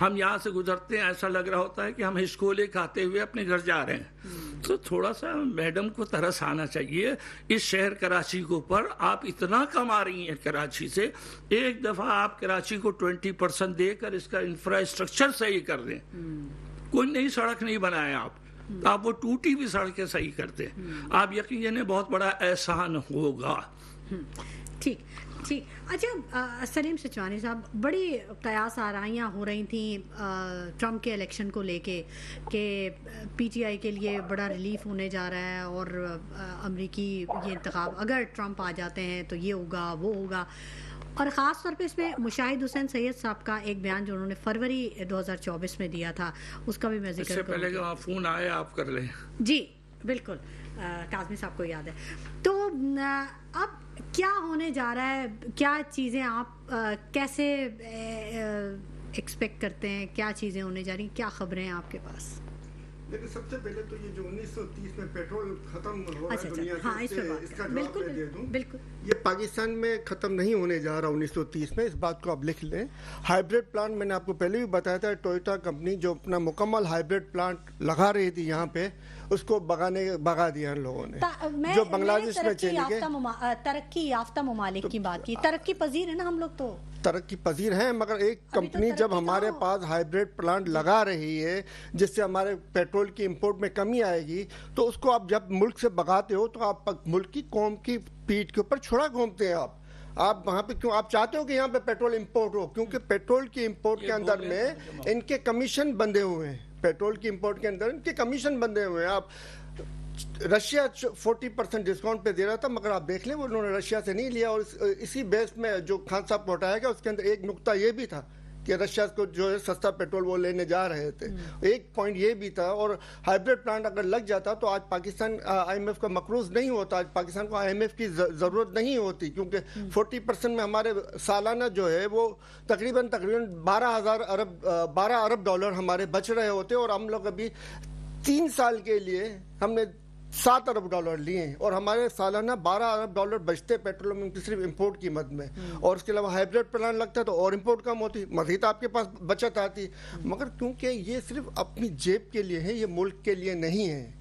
ہم یہاں سے گزرتے ہیں ایسا لگ رہا ہوتا ہے کہ ہم ہچکولے کھاتے ہوئے اپنے گھر جا رہے ہیں. تو تھوڑا سا میڈم کو ترس آنا چاہیے اس شہر کراچی کے اوپر. آپ اتنا کما رہی ہیں کراچی سے ایک دفعہ آپ کراچی کو 20% دے کر اس کا انفراسٹرکچر صحیح کر دیں. کوئی نئی سڑک نہیں بنائے آپ وہ ٹوٹی بھی سڑکیں صحیح کرتے آپ یقین جانے بہت بڑا احسان ہوگا. ٹھیک اچھا سلیم سچوانی صاحب بڑی قیاس آرائیاں ہو رہی تھیں ٹرمپ کے الیکشن کو لے کے کہ پی ٹی آئی کے لیے بڑا ریلیف ہونے جا رہا ہے اور امریکی یہ انتخاب اگر ٹرمپ آ جاتے ہیں تو یہ ہوگا وہ ہوگا. اور خاص طور پہ اس میں مشاہد حسین سید صاحب کا ایک بیان جو انہوں نے فروری 2024 میں دیا تھا اس کا بھی میں ذکر کروں. پہلے کہ فون آئے آپ کر لیں. جی بالکل کاظمی صاحب کو یاد ہے. تو اب کیا ہونے جا رہا ہے کیا چیزیں آپ کیسے ایکسپیکٹ کرتے ہیں کیا چیزیں ہونے جا رہی ہیں کیا خبریں ہیں آپ کے پاس؟ لیکن سب سے پہلے تو یہ جو 1930 میں پیٹرول ختم ہو رہا ہے دنیا سے اس کا جواب میں دے دوں. یہ پاکستان میں ختم نہیں ہونے جا رہا 1930 میں اس بات کو آپ لکھ لیں. ہائیبریڈ پلانٹ میں نے آپ کو پہلے بھی بتایا تھا ٹویوٹا کمپنی جو اپنا مکمل ہائیبریڈ پلانٹ لگا رہی تھی یہاں پہ اس کو بگا دیا ان لوگوں نے جو بنگلہ دیش میں چلے گئے. ترقی یافتہ ممالک کی بات کی ترقی پذیر ہے نا ہم لوگ تو ترقی پذیر ہیں مگر ایک کمپنی جب ہمارے پاس ہائیبریڈ پلانٹ لگا رہی ہے جس سے ہمارے پیٹرول کی امپورٹ میں کمی آئے گی تو اس کو آپ جب ملک سے بگاتے ہو تو آپ ملک کی قوم کی پیٹھ کے اوپر چھڑا گھومتے ہیں. آپ وہاں پہ کیوں آپ چاہتے ہو کہ یہاں پہ پیٹرول امپورٹ ہو کیونکہ پیٹرول کی امپورٹ کے اندر میں ان کے کمیشن بندے ہوئے ہیں. پیٹرول کی امپورٹ کے اندر ان کے کمیشن بندے ہوئے ہیں. آپ رشیا 40% ڈسکاؤنٹ پہ دے رہا تھا مگر آپ دیکھ لیں وہ انہوں نے رشیا سے نہیں لیا اور اسی بیس میں جو خان صاحب کو ہٹایا گیا اس کے اندر ایک نقطہ یہ بھی تھا کہ رشیا کو جو ہے سستا پیٹرول وہ لینے جا رہے تھے. ایک پوائنٹ یہ بھی تھا. اور ہائیبریڈ پلانٹ اگر لگ جاتا تو آج پاکستان آئی ایم ایف کا مقروض نہیں ہوتا. آج پاکستان کو آئی ایم ایف کی ضرورت نہیں ہوتی کیونکہ 40% میں ہمارے سالانہ جو ہے وہ تقریباً 12 ارب ڈالر ہمارے بچ رہے ہوتے اور ہم لوگ ابھی 3 سال کے لیے ہم نے 7 ارب ڈالر لیے اور ہمارے سالانہ 12 ارب ڈالر بچتے پیٹرولیم کی صرف امپورٹ کی مد میں. اور اس کے علاوہ ہائیبریڈ پلانٹ لگتا تو اور امپورٹ کم ہوتی مزید آپ کے پاس بچت آتی. مگر کیونکہ یہ صرف اپنی جیب کے لیے ہے یہ ملک کے لیے نہیں ہے.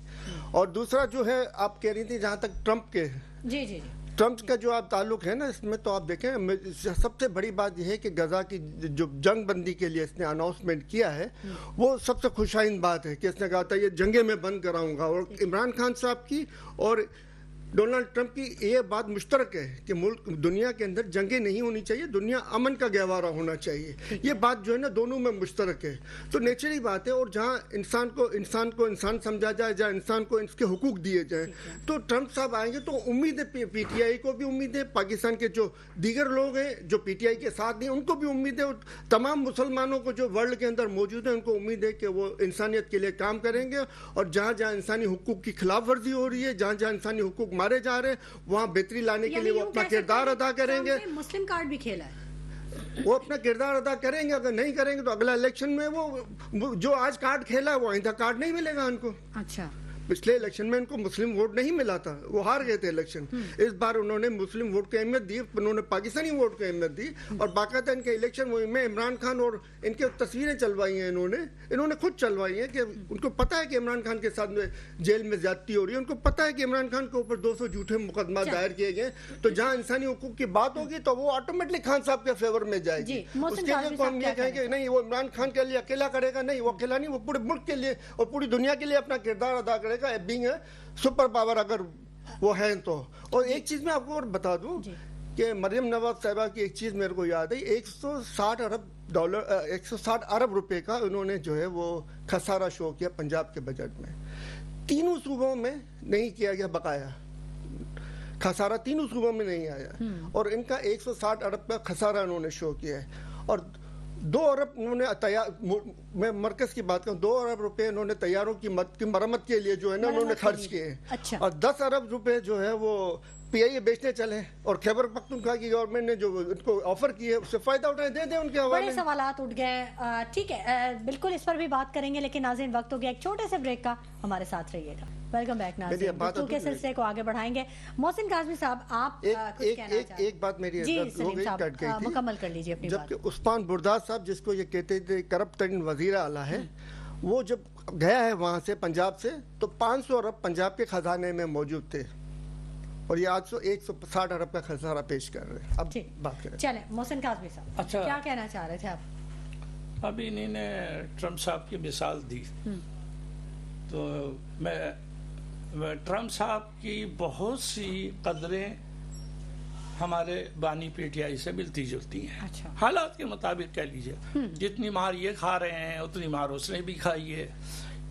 اور دوسرا جو ہے آپ کہہ رہی تھی جہاں تک ٹرمپ کے ٹرمپ کا جو آپ تعلق ہے نا اس میں، تو آپ دیکھیں سب سے بڑی بات یہ ہے کہ غزہ کی جو جنگ بندی کے لیے اس نے اناؤنسمنٹ کیا ہے وہ سب سے خوشائند بات ہے کہ اس نے کہا تھا یہ جنگیں میں بند کراؤں گا. اور عمران خان صاحب کی اور ڈونلڈ ٹرمپ کی یہ بات مشترک ہے کہ ملک دنیا کے اندر جنگیں نہیں ہونی چاہیے, دنیا امن کا گہوارہ ہونا چاہیے. یہ بات جو ہے نا دونوں میں مشترک ہے, تو نیچرلی بات ہے. اور جہاں انسان کو انسان سمجھا جائے, جہاں انسان کو اس کے حقوق دیے جائیں, تو ٹرمپ صاحب آئیں گے تو امید ہے پی ٹی آئی کو بھی امید ہے, پاکستان کے جو دیگر لوگ ہیں جو پی ٹی آئی کے ساتھ ہیں ان کو بھی امید ہے, اور تمام مسلمانوں کو جو ورلڈ کے اندر موجود ہیں ان کو امید ہے کہ وہ انسانیت کے لیے کام کریں گے. اور جہاں جہاں انسانی حقوق کی خلاف ورزی ہو رہی ہے, جہاں جہاں انسانی حقوق مارے جا رہے ہیں, وہاں بہتری لانے کے لیے وہ اپنا کردار ادا کریں گے. مسلم کارڈ بھی کھیلا ہے, وہ اپنا کردار ادا کریں گے. اگر نہیں کریں گے تو اگلا الیکشن میں وہ جو آج کارڈ کھیلا ہے وہ آئندہ کارڈ نہیں ملے گا ان کو. اچھا, پچھلے الیکشن میں ان کو مسلم ووٹ نہیں ملا تھا, وہ ہار گئے تھے الیکشن. اس بار انہوں نے مسلم ووٹ کو اہمیت دی, انہوں نے پاکستانی ووٹ کو اہمیت دی, اور باقاعدہ ان کے الیکشن میں عمران خان اور ان کے تصویریں چلوائی ہیں انہوں نے خود چلوائی ہیں کہ ان کو پتا ہے کہ عمران خان کے ساتھ میں جیل میں زیادتی ہو رہی ہے, ان کو پتا ہے کہ عمران خان کے اوپر 200 جھوٹے مقدمات دائر کیے گئے. تو جہاں انسانی حقوق کی بات ہوگی تو وہ آٹومیٹکلی خان صاحب کے فیور میں جائے گی. اس کے لیے تو ہم یہ کہیں گے نہیں وہ عمران خان کے لیے اکیلا کرے گا, نہیں وہ اکیلا نہیں, وہ پورے ملک کے لیے اور پوری دنیا کے لیے اپنا کردار ادا کرے گا, بینگ سپر پاور اگر وہ ہیں تو. اور ایک چیز میں آپ کو اور بتا دوں کہ مریم نواز صاحبہ کی ایک چیز میرے کو یاد ہے, $160 ارب روپے کا انہوں نے جو ہے وہ خسارہ شو کیا پنجاب کے بجٹ میں. تینوں صوبوں میں نہیں کیا گیا بقایا خسارہ, تینوں صوبوں میں نہیں آیا, اور ان کا 160 ارب کا خسارہ انہوں نے شو کیا ہے. اور 2 ارب انہوں نے میں مرکز کی بات کروں, 2 ارب روپے انہوں نے طیاروں کی مرمت کے لیے جو ہے نا انہوں نے خرچ کیے ہیں, اور 10 ارب روپے جو ہے وہ پی آئی اے بیچنے چلے, اور خیبر پختونخوا کی گورنمنٹ نے جو ان کو آفر کی ہے اس سے فائدہ اٹھائیں, دے دیں ان کے حوالے. بڑے سوالات اٹھ گئے. ٹھیک ہے, بالکل اس پر بھی بات کریں گے, لیکن ناظرین وقت ہو گیا ایک چھوٹے سے بریک کا, ہمارے ساتھ رہیے گا. ویلکم بیک ناظرین, گفتگو کے سلسلے کو آگے بڑھائیں گے. محسن کاظمی صاحب آپ کچھ کہنا چاہتے ہیں؟ ایک بات میری جی سلیم صاحب مکمل کر لیجیے اپنی بات. جبکہ عثمان بردار صاحب جس کو یہ کہتے تھے کرپٹ ترین وزیر اعلیٰ ہے, وہ جب گیا ہے وہاں سے پنجاب سے تو 500 ارب پنجاب کے خزانے میں موجود تھے, اور یہ آج 160 ارب کا خسارہ پیش کر رہے ہیں. اب بات کریں. چلیں محسن کاظمی صاحب, اچھا کیا کہنا چاہ رہے تھے آپ؟ ابھی انہوں نے ٹرمپ صاحب کی مثال دی, تو میں ٹرمپ صاحب کی بہت سی قدریں ہمارے بانی پی ٹی آئی سے ملتی جلتی ہیں. حالات کے مطابق کہہ لیجئے, جتنی مار یہ کھا رہے ہیں اتنی مار اس نے بھی کھائی ہے.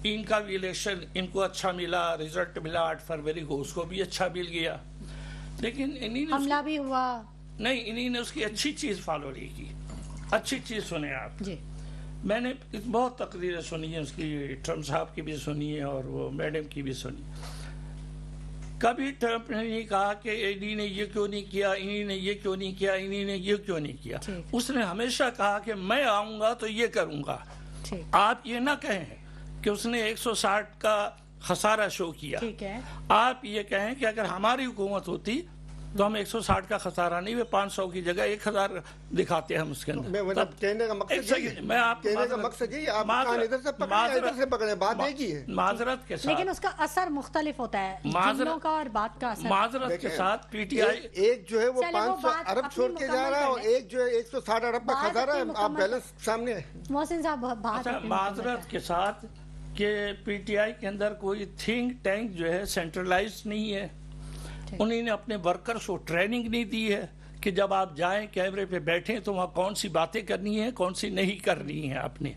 ان کا بھی الیکشن ان کو اچھا ملا, ریزلٹ ملا 8 فروری کو, اس کو بھی اچھا مل گیا, لیکن حملہ بھی ہوا نہیں, انہی نے اس کی اچھی چیز فالو نہیں کی. اچھی چیز سنیں آپ, میں نے بہت تقریریں سنی ہیں اس کی, ٹرمپ صاحب کی بھی سنی ہے اور وہ میڈم کی بھی سنی. کبھی ٹرمپ نے نہیں کہا کہ انہی نے یہ کیوں نہیں کیا, انہی نے یہ کیوں نہیں کیا, انہی نے یہ کیوں نہیں کیا. اس نے ہمیشہ کہا کہ میں آؤں گا تو یہ کروں گا. آپ یہ نہ کہیں کہ اس نے 160 کا خسارہ شو کیا, آپ یہ کہیں کہ اگر ہماری حکومت ہوتی تو ہم 160 کا خسارہ نہیں, وہ 500 کی جگہ 1000 دکھاتے ہیں ہم اس کے اندر. کہنے کا مقصد یہ آپ ادھر سے پکڑے, بات ایک ہی ہے معذرت کے ساتھ, لیکن اس کا اثر مختلف ہوتا ہے, جملوں کا اور بات کا اثر. معذرت کے ساتھ پی ٹی آئی ایک جو ہے وہ 500 ارب چھوڑ کے جا رہا ہے, اور ایک جو ہے 160 ارب کا خسارہ ہے. آپ بیلنس سامنے ہے. محسن صاحب معذرت کے ساتھ کہ پی ٹی آئی کے اندر کوئی تھنک ٹینک جو ہے سینٹرلائز نہیں ہے. انہوں نے اپنے ورکرز کو ٹریننگ نہیں دی ہے کہ جب آپ جائیں کیمرے پہ بیٹھیں تو وہاں کون سی باتیں کرنی ہیں کون سی نہیں کرنی ہیں اپنے.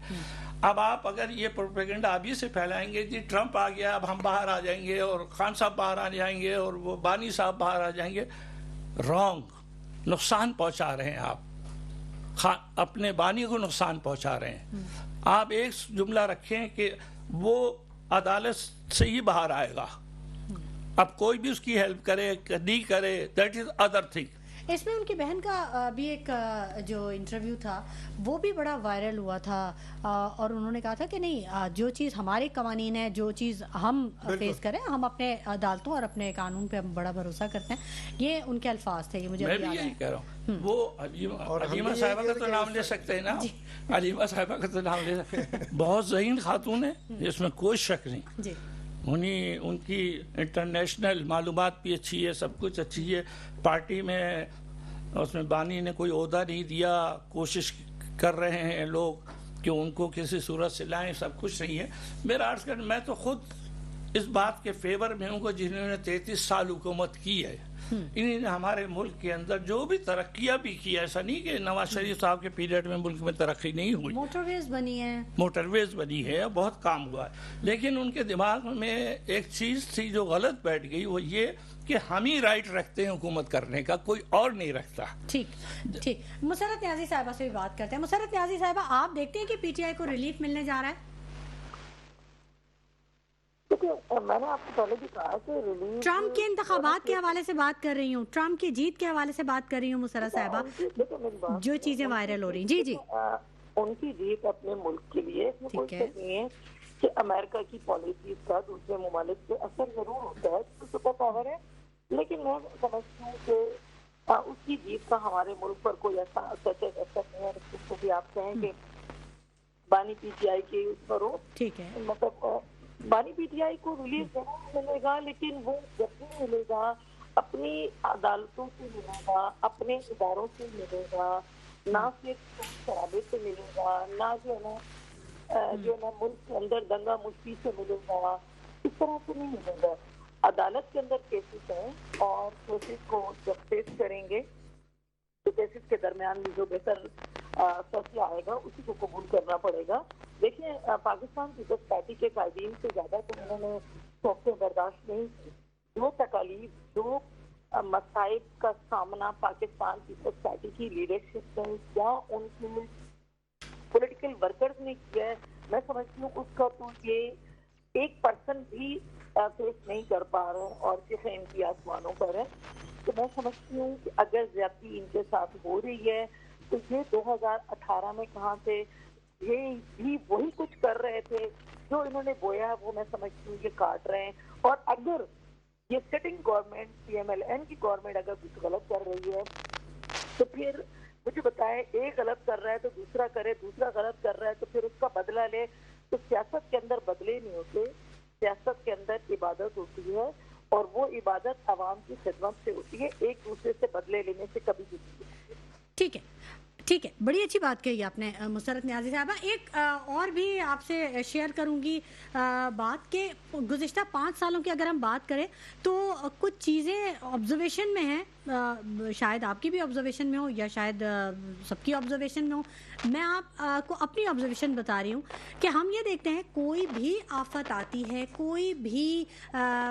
اب آپ اگر یہ پروپیگنڈا ابھی سے پھیلائیں گے جی ٹرمپ آ گیا اب ہم باہر آ جائیں گے اور خان صاحب باہر آ جائیں گے اور وہ بانی صاحب باہر آ جائیں گے, رانگ, نقصان پہنچا رہے ہیں آپ, اپنے بانی کو نقصان پہنچا رہے ہیں. آپ ایک جملہ رکھیں کہ وہ عدالت سے ہی باہر آئے گا, اب کوئی بھی اس کی ہیلپ کرے نہیں کرے, دیٹ از ادر تھنگ. اس میں ان کی بہن کا بھی ایک جو انٹرویو تھا وہ بھی بڑا وائرل ہوا تھا, اور انہوں نے کہا تھا کہ نہیں جو چیز ہمارے قوانین ہے, جو چیز ہم فیس کریں, ہم اپنے عدالتوں اور اپنے قانون پہ ہم بڑا بھروسہ کرتے ہیں. یہ ان کے الفاظ تھے, یہ مجھے میں بھی یہی کہہ رہا ہوں. وہ علیمہ صاحبہ کا تو نام لے سکتے ہیں نا, علیمہ صاحبہ کا تو نام لے سکتے ہیں, بہت ذہین خاتون ہے, اس میں کوئی شک نہیں. انہیں ان کی انٹرنیشنل معلومات بھی اچھی ہے, سب کچھ اچھی ہے. پارٹی میں اس میں بانی نے کوئی عہدہ نہیں دیا, کوشش کر رہے ہیں لوگ کہ ان کو کسی صورت سے لائیں, سب کچھ صحیح ہے. میرا عرض کر, میں تو خود اس بات کے فیور میں ہوں کہ جنہوں نے 33 سال حکومت کی ہے, انہوں نے ہمارے ملک کے اندر جو بھی ترقیاں بھی کی ہے, ایسا نہیں کہ نواز شریف صاحب کے پیریڈ میں ملک میں ترقی نہیں ہوئی, موٹر ویز بنی ہے, موٹر ویز بنی ہے, بہت کام ہوا ہے, لیکن ان کے دماغ میں ایک چیز تھی جو غلط بیٹھ گئی, وہ یہ کہ ہم ہی رائٹ رکھتے ہیں حکومت کرنے کا, کوئی اور نہیں رکھتا. ٹھیک. مسرت نیازی صاحبہ سے بھی بات کرتے ہیں. مسرت نیازی صاحبہ, آپ دیکھتے ہیں کہ پی ٹی آئی کو ریلیف ملنے جا رہا ہے؟ میں نے آپ کو پہلے بھی کہا کہ ریلیف, ٹرمپ کے انتخابات کے حوالے سے بات کر رہی ہوں, ٹرمپ کی جیت کے حوالے سے بات کر رہی ہوں مسرت صاحبہ, جو چیزیں وائرل ہو رہی ہیں. جی ان کی جیت اپنے ملک کے لیے, اس میں کوئی شک نہیں ہے کہ امریکہ کی پالیسیز کا دوسرے ممالک پہ اثر ضرور ہوتا ہے, تو سپر پاور ہے, لیکن میں سمجھتی ہوں کہ اس کی جیت کا ہمارے ملک پر کوئی ایسا اثر نہیں ہے. اس کو بھی آپ کہیں کہ بانی پی ٹی آئی کے اس پر ہو, ٹھیک ہے, مطلب بانی پی ٹی آئی کو ریلیز ضرور ملے گا, لیکن وہ جب بھی ملے گا اپنی عدالتوں سے ملے گا, اپنے اداروں سے ملے گا, نہ صرف شرابے سے ملے گا, نہ جو ہے ملک کے اندر دنگا مشتی سے ملے گا, اس طرح سے نہیں ملے گا. عدالت کے اندر کیسز ہیں اور کیسز کو جب پیش کریں گے تو کیسز کے درمیان بھی جو بہتر فیصلہ آئے گا اسی کو قبول کرنا پڑے گا. دیکھیں, پاکستان پیپلز پارٹی کے قائدین سے زیادہ تو انہوں نے سوچیں برداشت نہیں کی. جو تکالیف, جو مصائب کا سامنا پاکستان پیپلز پارٹی کی لیڈرشپ نے یا ان کے پولیٹیکل ورکرز نے کیا ہے, میں سمجھتی ہوں اس کا تو یہ 1% بھی فیس نہیں کر پا رہے ہیں اور صرف ان کی آسمانوں پر ہے. تو میں سمجھتی ہوں کہ اگر زیادتی ان کے ساتھ ہو رہی ہے تو یہ 2018 میں کہاں سے یہ بھی وہی کچھ کر رہے تھے جو انہوں نے بویا ہے, وہ میں سمجھتی ہوں یہ کاٹ رہے ہیں. اور اگر یہ sitting government P M L N کی گورنمنٹ اگر کچھ غلط کر رہی ہے تو پھر مجھے بتائے, ایک غلط کر رہا ہے تو دوسرا کرے, دوسرا غلط کر رہا ہے تو پھر اس کا بدلہ لے. تو سیاست کے اندر بدلے نہیں ہوتے, سیاست کے اندر عبادت ہوتی ہے, اور وہ عبادت عوام کی خدمت سے ہوتی ہے, ایک دوسرے سے بدلے لینے سے کبھی نہیں. ٹھیک ہے, بڑی اچھی بات کہی آپ نے مسرت نیازی صاحبہ. ایک اور بھی آپ سے شیئر کروں گی بات کہ گزشتہ 5 سالوں کی اگر ہم بات کریں تو کچھ چیزیں آبزرویشن میں ہیں, شاید آپ کی بھی آبزرویشن میں ہو یا شاید سب کی آبزرویشن میں ہو. میں آپ کو اپنی آبزرویشن بتا رہی ہوں کہ ہم یہ دیکھتے ہیں کوئی بھی آفت آتی ہے, کوئی بھی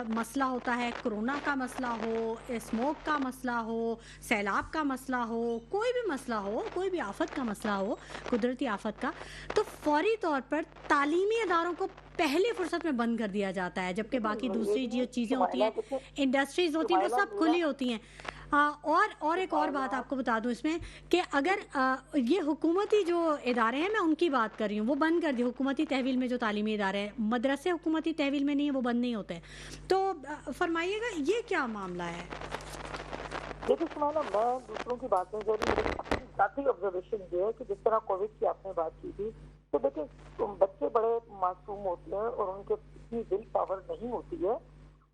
مسئلہ ہوتا ہے, کرونا کا مسئلہ ہو, اسموک کا مسئلہ ہو, سیلاب کا مسئلہ ہو, کوئی بھی مسئلہ ہو, کوئی بھی آفت کا مسئلہ ہو, قدرتی آفت کا, تو فوری طور پر تعلیمی اداروں کو پہلے فرصت میں بند کر دیا جاتا ہے, جبکہ باقی دوسری جو چیزیں ہوتی ہیں, انڈسٹریز ہوتی ہیں, وہ سب کھلی ہوتی ہیں. اور ایک اور بات آپ کو بتا دوں اس میں کہ اگر یہ حکومتی جو ادارے ہیں, میں ان کی بات کر رہی ہوں, وہ بند کر دی. حکومتی تحویل میں جو تعلیمی ادارے ہیں, مدرسے حکومتی تحویل میں نہیں ہیں, وہ بند نہیں ہوتے. تو فرمائیے گا یہ کیا معاملہ ہے؟ دیکھیں سمانا, میں دوسروں کی باتیں اپنی ذاتی آبزرویشن یہ ہے کہ جس طرح کووڈ کی آپ نے بات کی تھی, تو دیکھیں بچے بڑے معصوم ہوتے ہیں اور ان کے اتنی ول پاور نہیں ہوتی ہے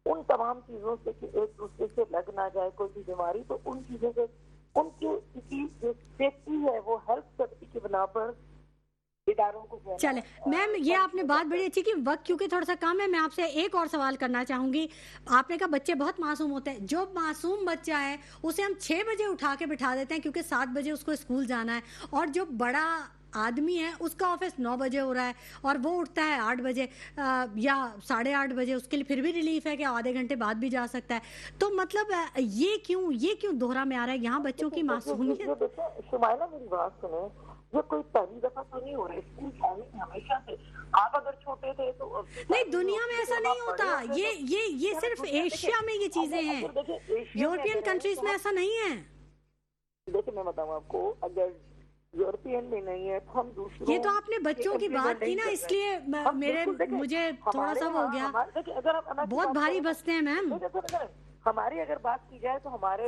ان تمام چیزوں سے کہ ایک دوسرے سے لگ نہ جائے کوئی بھی بیماری. تو ان چیزوں سے ان کی جو سیفٹی ہے وہ ہیلتھ سیفٹی کی بنا پر اداروں کو. چلے میم, یہ آپ نے بات بڑی اچھی کی. وقت کیونکہ تھوڑا سا کم ہے, میں آپ سے ایک اور سوال کرنا چاہوں گی. آپ نے کہا بچے بہت معصوم ہوتے ہیں. جو معصوم بچہ ہے اسے ہم 6 بجے اٹھا کے بٹھا دیتے ہیں کیونکہ 7 بجے اس کو اسکول جانا ہے, اور جو بڑا آدمی ہے اس کا آفس 9 بجے ہو رہا ہے اور وہ اٹھتا ہے 8 بجے یا 8:30 بجے, اس کے لیے پھر بھی ریلیف ہے کہ آدھے گھنٹے بعد بھی جا سکتا ہے. تو مطلب یہ کیوں دوہرا میں آ رہا ہے یہاں بچوں کی معصومیت؟ شمائلہ میری بات سنیں, یہ کوئی پہلی دفعہ تو نہیں ہو رہا ہے, اسکول جانے ہمیشہ سے. آپ اگر چھوٹے تھے تو نہیں, دنیا میں ایسا نہیں ہوتا. یہ صرف ایشیا میں یہ چیزیں ہیں, یورپین کنٹریز میں ایسا نہیں ہے. دیکھیں میں بتاؤں آپ کو, اگر یورپین میں نہیں ہے تو ہم دوسروں, یہ تو آپ نے بچوں کی بات کی نا, اس لیے مجھے تھوڑا سا ہو گیا, بہت بھاری بستے ہیں میم. ہماری اگر بات کی جائے تو ہمارے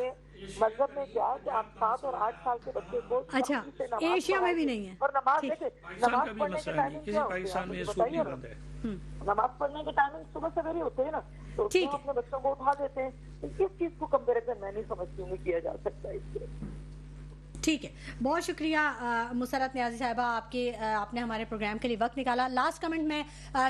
مذہب میں کیا ہے کہ آپ 7 اور 8 سال کے بچے کو اچھا ایشیا میں بھی نہیں ہے اور نماز دیکھیں نماز کا بھی پڑھنے کے مسئلہ نہیں، ٹائمنگ کسی کیا ہوتے پاکستان میں ہیں یہ آپ سود بتائیے نہیں نا. بند ہے. نماز پڑھنے کے ٹائمنگ صبح سویرے ہوتے ہیں نا, تو ٹھیک کیوں ہے. اپنے بچوں کو اٹھا دیتے ہیں. اس چیز کو کمپیریزن میں نہیں سمجھتی ہوں کہ کیا جا سکتا ہے اس سے. ٹھیک ہے, بہت شکریہ مسرت نیازی صاحبہ, آپ نے ہمارے پروگرام کے لیے وقت نکالا. لاسٹ کمنٹ میں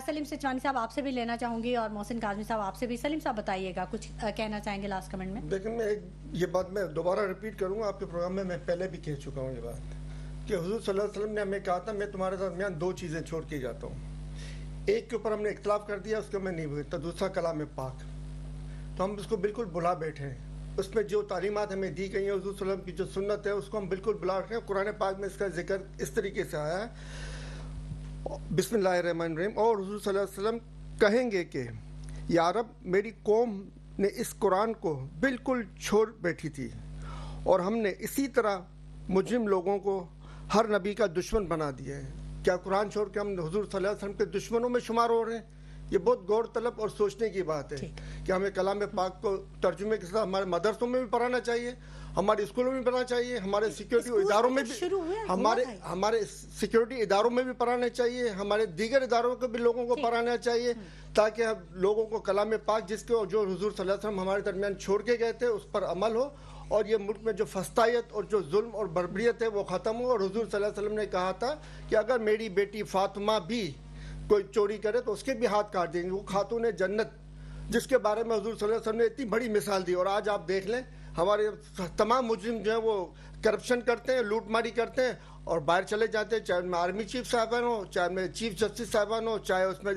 سلیم سچوانی صاحب آپ سے بھی لینا چاہوں گی اور محسن کاظمی صاحب آپ سے بھی. سلیم صاحب بتائیے گا, کچھ کہنا چاہیں گے لاسٹ کمنٹ میں؟ لیکن میں یہ بات میں دوبارہ ریپیٹ کروں گا, آپ کے پروگرام میں پہلے بھی کہہ چکا ہوں یہ بات, کہ حضور صلی اللہ علیہ وسلم نے ہمیں کہا تھا میں تمہارے درمیان 2 چیزیں چھوڑ کے جاتا ہوں. ایک کے اوپر ہم نے اختلاف کر دیا, اس کو میں نہیں بھولتا, دوسرا کلام پاک. تو ہم اس کو بالکل بھلا بیٹھے ہیں. اس میں جو تعلیمات ہمیں دی گئی ہیں, حضور صلی اللہ علیہ وسلم کی جو سنت ہے, اس کو ہم بالکل بلا رکھے ہیں. قرآن پاک میں اس کا ذکر اس طریقے سے آیا ہے, بسم اللہ الرحمن الرحیم. اور حضور صلی اللہ علیہ وسلم کہیں گے کہ یا رب میری قوم نے اس قرآن کو بالکل چھوڑ بیٹھی تھی, اور ہم نے اسی طرح مجرم لوگوں کو ہر نبی کا دشمن بنا دیا ہے. کیا قرآن چھوڑ کے ہم حضور صلی اللہ علیہ وسلم کے دشمنوں میں شمار ہو رہے ہیں؟ یہ بہت غور طلب اور سوچنے کی بات ہے کہ ہمیں کلام پاک کو ترجمے کے ساتھ ہمارے مدرسوں میں بھی پڑھانا چاہیے, ہمارے اسکولوں میں بھی پڑھنا چاہیے, ہمارے سیکیورٹی اداروں میں بھی, ہمارے سیکیورٹی اداروں میں بھی پڑھانا چاہیے, ہمارے دیگر اداروں کو بھی لوگوں کو پڑھانا چاہیے, تاکہ ہم لوگوں کو کلام پاک جس کو جو حضور صلی اللہ علیہ وسلم ہمارے درمیان چھوڑ کے گئے تھے اس پر عمل ہو, اور یہ ملک میں جو فسطائیت اور جو ظلم اور بربریت ہے وہ ختم ہو. اور حضور صلی اللہ علیہ وسلم نے کہا تھا کہ اگر میری بیٹی فاطمہ بھی کوئی چوری کرے تو اس کے بھی ہاتھ کاٹ دیں گے. وہ خاتون جنت جس کے بارے میں حضور صلی اللہ علیہ وسلم نے اتنی بڑی مثال دی. اور آج آپ دیکھ لیں ہمارے تمام مجرم جو ہیں وہ کرپشن کرتے ہیں, لوٹ ماری کرتے ہیں اور باہر چلے جاتے ہیں, چاہے ان میں آرمی چیف صاحبان ہوں, چاہے ان میں چیف جسٹس صاحبان ہوں, چاہے اس میں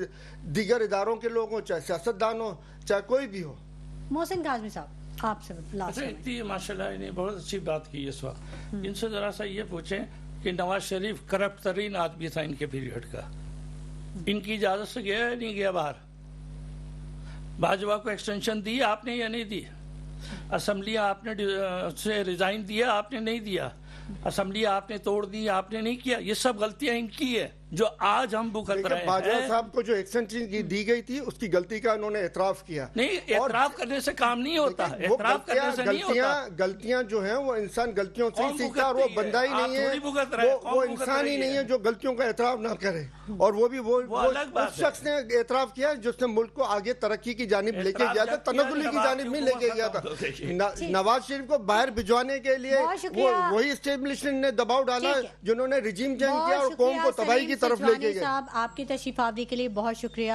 دیگر اداروں کے لوگ ہوں, چاہے سیاستدان ہوں, چاہے کوئی بھی ہو. محسن کاظمی صاحب آپ سے اتنی ماشاء اللہ انہیں بہت اچھی بات کی اس وقت. ان سے ذرا سا یہ پوچھیں کہ نواز شریف کرپٹ ترین آدمی تھا ان کے پیریڈ کا, ان کی اجازت سے گیا یا نہیں گیا باہر؟ باجوہ کو ایکسٹینشن دی آپ نے یا نہیں دی؟ اسمبلیاں آپ نے سے ریزائن دیا آپ نے نہیں دیا؟ اسمبلی آپ نے توڑ دی آپ نے نہیں کیا؟ یہ سب غلطیاں ان کی ہے جو آج ہم بھگت رہے ہیں. باجوہ صاحب کو جو ایکسٹینشن دی گئی تھی اس کی غلطی کا انہوں نے اعتراف کیا. نہیں, اعتراف کرنے سے کام نہیں ہوتا, اعتراف کرنے سے نہیں ہوتا. غلطیاں جو ہیں وہ انسان غلطیوں سے ہی سیکھتا, اور وہ بندہ ہی نہیں ہے, وہ انسان ہی نہیں ہے جو غلطیوں کا اعتراف نہ کرے. اور وہ بھی وہ اس شخص نے اعتراف کیا جس نے ملک کو آگے ترقی کی جانب لے کے گیا تھا, تنزلی کی جانب نہیں لے کے گیا تھا. نواز شریف کو باہر بھجوانے کے لیے وہی اسٹیبلشمنٹ نے دباؤ ڈالا جنہوں نے رجیم چینج کیا اور قوم کو تباہی کی طرف لے کے گئے. صاحب آپ کی تشریف آوری کے لیے بہت شکریہ.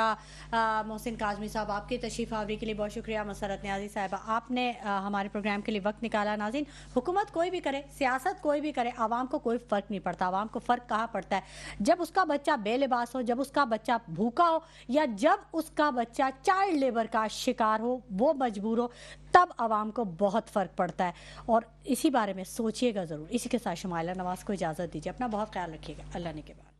محسن کاظمی صاحب آپ کی تشریف آوری کے لیے بہت شکریہ. مسرت نیازی صاحبہ آپ نے ہمارے پروگرام کے لیے وقت نکالا. ناظرین, حکومت کوئی بھی کرے, سیاست کوئی بھی کرے, عوام کو کوئی فرق نہیں پڑتا. عوام کو فرق کہاں پڑتا ہے؟ جب اس کا بچہ بے لباس ہو, جب اس کا بچہ بھوکا ہو, یا جب اس کا بچہ چائلڈ لیبر کا شکار ہو, وہ مجبور ہو, تب عوام کو بہت فرق پڑتا ہے. اور اسی بارے میں سوچئے گا ضرور. اسی کے ساتھ شمائلہ نواز کو اجازت دیجیے. اپنا بہت خیال رکھیے گا. اللہ نے کے بعد.